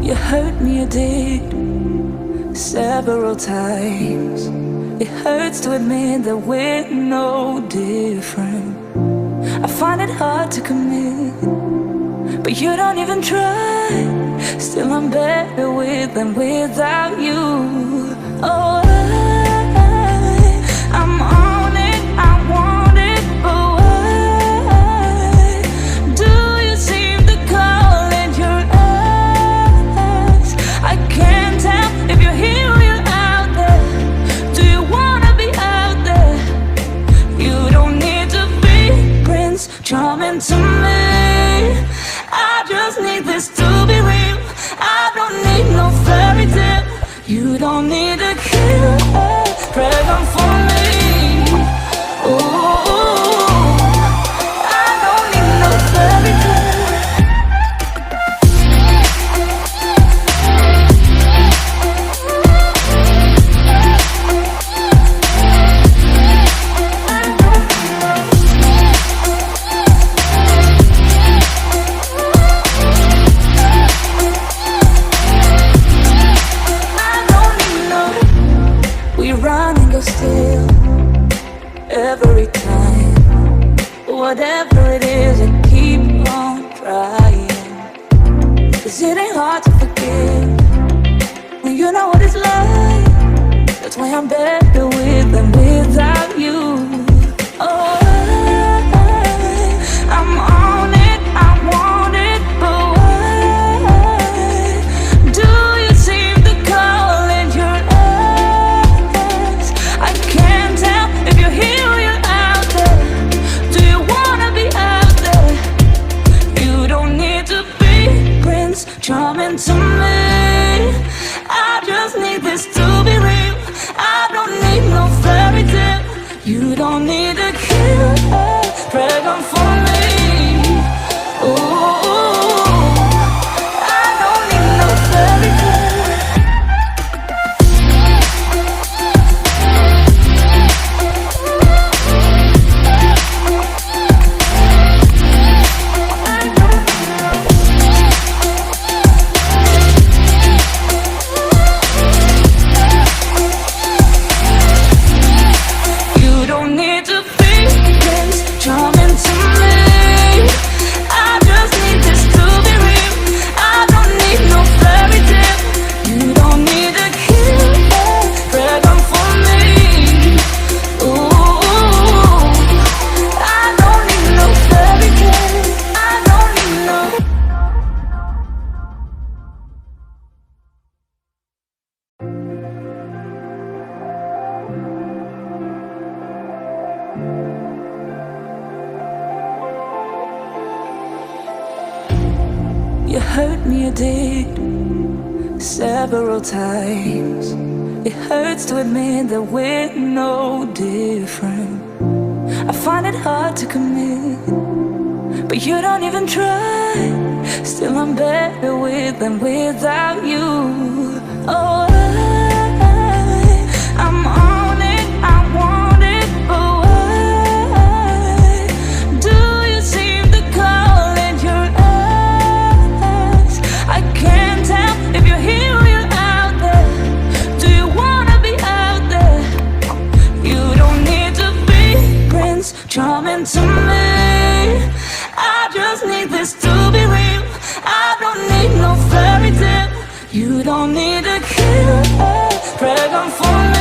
You hurt me, you did, several times. It hurts to admit that we're no different. I find it hard to commit, but you don't even try. Still I'm better with than without you. Oh, I'm on it, I want it, but why do you seem to call in your eyes? I can't tell if you're here or you're out there. Do you wanna be out there? You don't need to be Prince Charming to me. I just need this to be real. I don't need no fairy tale. You don't need a killer pregnant for me. Ooh, I don't need no fairy tale. Run and go still every time. Whatever it is, I keep on trying. 'Cause it ain't hard to forgive when you know what it's like. That's why I'm better with than without you. Oh, I'm on it, I want it, but why do you seem to call in your eyes? I can't tell if you're here or you're out there. Do you wanna be out there? You don't need to be Prince Charming to me. I just need this to be real. I don't need no fairy tale. You don't need a killer pregnant for me. Ooh, I don't need no fairy tale. You don't need to be Prince Charming to me. I just need this to be real. I don't need no fairy tale. You don't need a killer pregnant for me. Ooh, I don't need no fairy tale. I don't need no. You hurt me, you did, several times. It hurts to admit that we're no different. I find it hard to commit, but you don't even try. Still I'm better with than without you. Oh, I'm on it, I want it, but why do you seem to call in your eyes? I can't tell if you're here or you're out there. Do you wanna be out there? You don't need to be Prince Charming to me. I just need this to be real. I don't need no fairy tale. You don't need a killer pregnant for me.